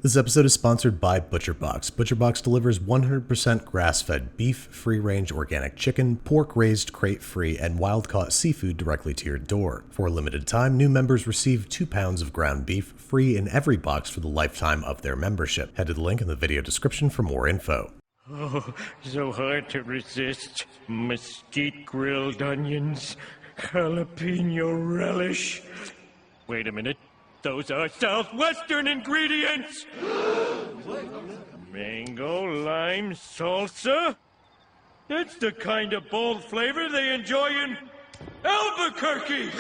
This episode is sponsored by ButcherBox. ButcherBox delivers 100% grass-fed beef, free-range organic chicken, pork-raised crate-free, and wild-caught seafood directly to your door. For a limited time, new members receive 2 pounds of ground beef free in every box for the lifetime of their membership. Head to the link in the video description for more info. Oh, so hard to resist. Mesquite grilled onions, jalapeno relish. Wait a minute. Those are Southwestern ingredients! Mango, lime, salsa? That's the kind of bold flavor they enjoy in Albuquerque!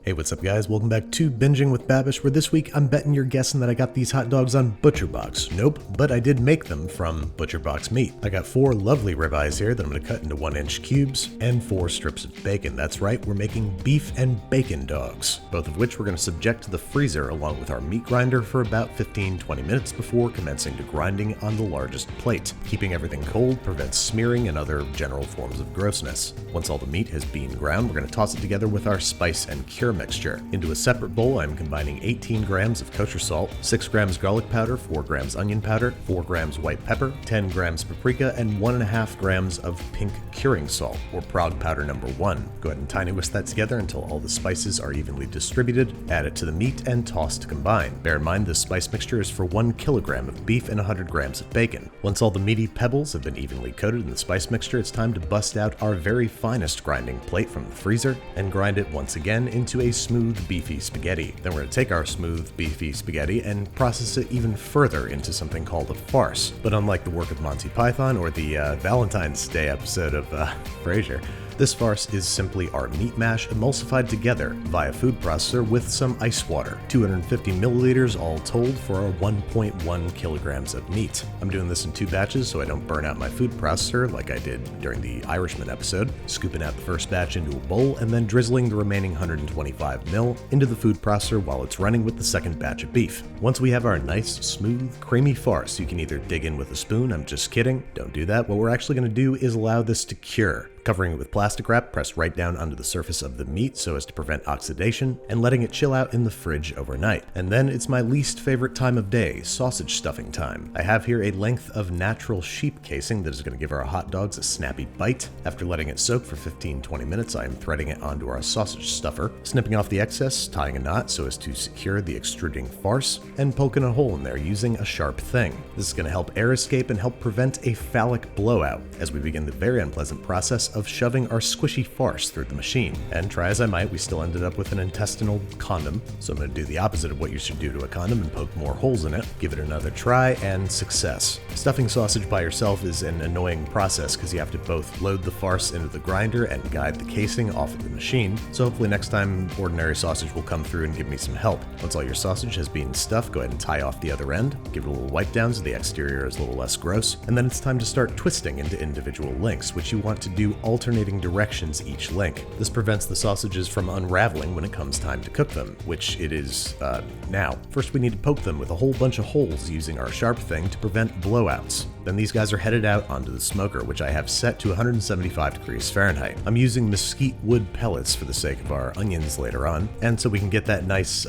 Hey, what's up guys? Welcome back to Binging with Babish, where this week I'm betting you're guessing that I got these hot dogs on ButcherBox. Nope, but I did make them from ButcherBox meat. I got 4 lovely ribeyes here that I'm going to cut into 1-inch cubes, and 4 strips of bacon. That's right, we're making beef and bacon dogs, both of which we're going to subject to the freezer along with our meat grinder for about 15-20 minutes before commencing to grinding on the largest plate. Keeping everything cold prevents smearing and other general forms of grossness. Once all the meat has been ground, we're going to toss it together with our spice and cure mixture. Into a separate bowl, I'm combining 18 grams of kosher salt, 6 grams garlic powder, 4 grams onion powder, 4 grams white pepper, 10 grams paprika, and 1.5 grams of pink curing salt, or Prague powder number 1. Go ahead and tiny whisk that together until all the spices are evenly distributed. Add it to the meat and toss to combine. Bear in mind this spice mixture is for 1 kilogram of beef and 100 grams of bacon. Once all the meaty pebbles have been evenly coated in the spice mixture, it's time to bust out our very finest grinding plate from the freezer and grind it once again into a smooth, beefy spaghetti. Then we're going to take our smooth, beefy spaghetti and process it even further into something called a farce. But unlike the work of Monty Python or the Valentine's Day episode of Frasier, this farce is simply our meat mash emulsified together via food processor with some ice water, 250 milliliters all told for our 1.1 kilograms of meat. I'm doing this in 2 batches so I don't burn out my food processor like I did during the Irishman episode, scooping out the first batch into a bowl and then drizzling the remaining 125 mil into the food processor while it's running with the second batch of beef. Once we have our nice, smooth, creamy farce, you can either dig in with a spoon, I'm just kidding, don't do that. What we're actually going to do is allow this to cure. Covering it with plastic wrap pressed right down onto the surface of the meat so as to prevent oxidation, and letting it chill out in the fridge overnight. And then it's my least favorite time of day, sausage stuffing time. I have here a length of natural sheep casing that is going to give our hot dogs a snappy bite. After letting it soak for 15-20 minutes, I am threading it onto our sausage stuffer, snipping off the excess, tying a knot so as to secure the extruding farce, and poking a hole in there using a sharp thing. This is going to help air escape and help prevent a phallic blowout as we begin the very unpleasant process of shoving our squishy farce through the machine. And try as I might, we still ended up with an intestinal condom, so I'm going to do the opposite of what you should do to a condom and poke more holes in it. Give it another try, and success. Stuffing sausage by yourself is an annoying process because you have to both load the farce into the grinder and guide the casing off of the machine, so hopefully next time ordinary sausage will come through and give me some help. Once all your sausage has been stuffed, go ahead and tie off the other end, give it a little wipe down so the exterior is a little less gross, and then it's time to start twisting into individual links, which you want to do alternating directions each link. This prevents the sausages from unraveling when it comes time to cook them, which it is now. First we need to poke them with a whole bunch of holes using our sharp thing to prevent blowouts. Then these guys are headed out onto the smoker, which I have set to 175 degrees Fahrenheit. I'm using mesquite wood pellets for the sake of our onions later on, and so we can get that nice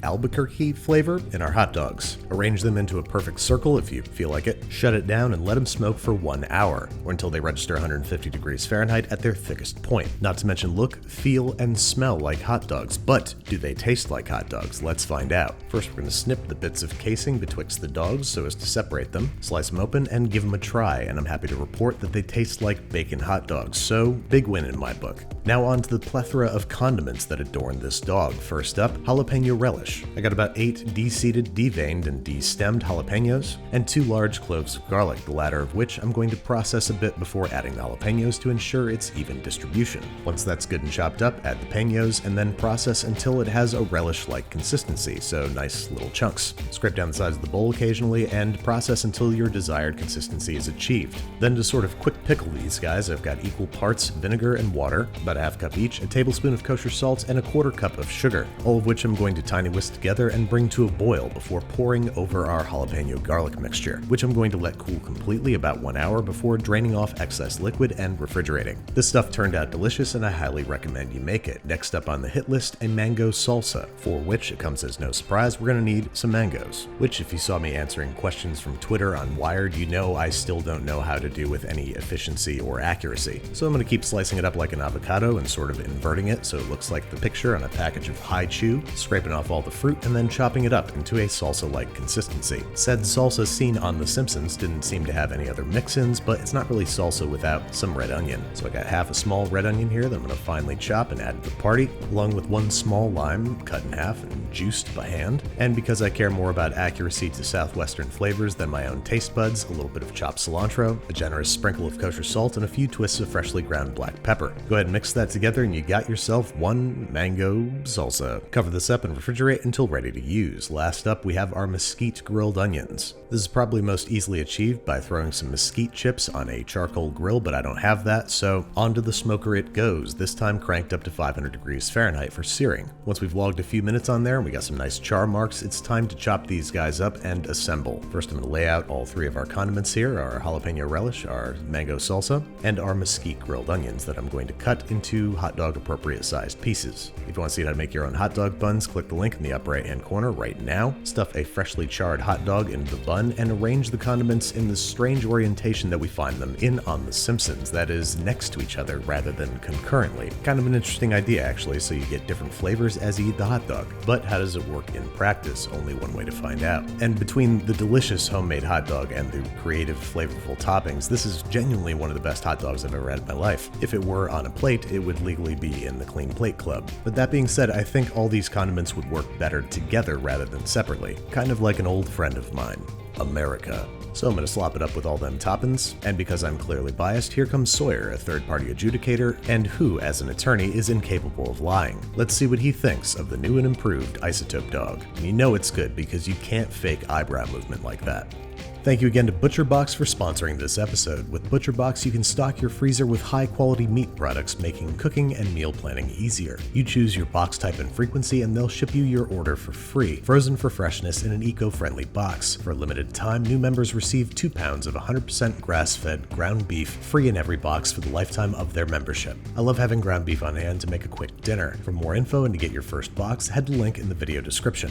Albuquerque flavor in our hot dogs. Arrange them into a perfect circle if you feel like it, shut it down, and let them smoke for 1 hour, or until they register 150 degrees Fahrenheit at their thickest point. Not to mention look, feel, and smell like hot dogs, but do they taste like hot dogs? Let's find out. First we're going to snip the bits of casing betwixt the dogs so as to separate them, slice them open, and give them a try, and I'm happy to report that they taste like bacon hot dogs, so big win in my book. Now on to the plethora of condiments that adorn this dog. First up, jalapeno relish. I got about 8 de-seeded, deveined, and de-stemmed jalapenos, and 2 large cloves of garlic, the latter of which I'm going to process a bit before adding the jalapenos to ensure its even distribution. Once that's good and chopped up, add the peños, and then process until it has a relish-like consistency, so nice little chunks. Scrape down the sides of the bowl occasionally, and process until your desired consistency is achieved. Then to sort of quick pickle these guys, I've got equal parts vinegar and water, about a half cup each, a tablespoon of kosher salt, and a 1/4 cup of sugar, all of which I'm going to tiny whisk together and bring to a boil before pouring over our jalapeno garlic mixture, which I'm going to let cool completely about 1 hour before draining off excess liquid and refrigerating. refrigerating. This stuff turned out delicious and I highly recommend you make it. Next up on the hit list, a mango salsa, for which it comes as no surprise we're going to need some mangoes, which if you saw me answering questions from Twitter on Wired, you know I still don't know how to do with any efficiency or accuracy. So I'm going to keep slicing it up like an avocado and sort of inverting it so it looks like the picture on a package of High Chew, scraping off all the fruit and then chopping it up into a salsa-like consistency. Said salsa seen on The Simpsons didn't seem to have any other mix-ins, but it's not really salsa without some red onion. So I got half a small red onion here that I'm going to finely chop and add to the party, along with one small lime cut in half and juiced by hand. And because I care more about accuracy to southwestern flavors than my own taste buds, a little bit of chopped cilantro, a generous sprinkle of kosher salt, and a few twists of freshly ground black pepper. Go ahead and mix that together and you got yourself one mango salsa. Cover this up and refrigerate until ready to use. Last up, we have our mesquite grilled onions. This is probably most easily achieved by throwing some mesquite chips on a charcoal grill, but I don't have that, so onto the smoker it goes, this time cranked up to 500 degrees Fahrenheit for searing. Once we've logged a few minutes on there and we got some nice char marks, it's time to chop these guys up and assemble. First I'm going to lay out all three of our condiments here, our jalapeno relish, our mango salsa, and our mesquite grilled onions that I'm going to cut into hot dog appropriate sized pieces. If you want to see how to make your own hot dog buns, click the link in the upper right hand corner right now. Stuff a freshly charred hot dog into the bun and arrange the condiments in the strange orientation that we find them in on The Simpsons, that is next to each other rather than concurrently. Kind of an interesting idea actually, so you get different flavors as you eat the hot dog. But how does it work in practice? Only one way to find out. And between the delicious homemade hot dog and the creative, flavorful toppings, this is genuinely one of the best hot dogs I've ever had in my life. If it were on a plate, it would legally be in the Clean Plate Club. But that being said, I think all these condiments would work better together rather than separately. Kind of like an old friend of mine, America. So I'm going to slop it up with all them toppings, and because I'm clearly biased, here comes Sawyer, a third-party adjudicator, and who, as an attorney, is incapable of lying. Let's see what he thinks of the new and improved Isotope Dog. And you know it's good because you can't fake eyebrow movement like that. Thank you again to ButcherBox for sponsoring this episode. With ButcherBox, you can stock your freezer with high-quality meat products, making cooking and meal planning easier. You choose your box type and frequency, and they'll ship you your order for free, frozen for freshness in an eco-friendly box. For a limited time, new members receive 2 pounds of 100% grass-fed ground beef free in every box for the lifetime of their membership. I love having ground beef on hand to make a quick dinner. For more info and to get your first box, head to the link in the video description.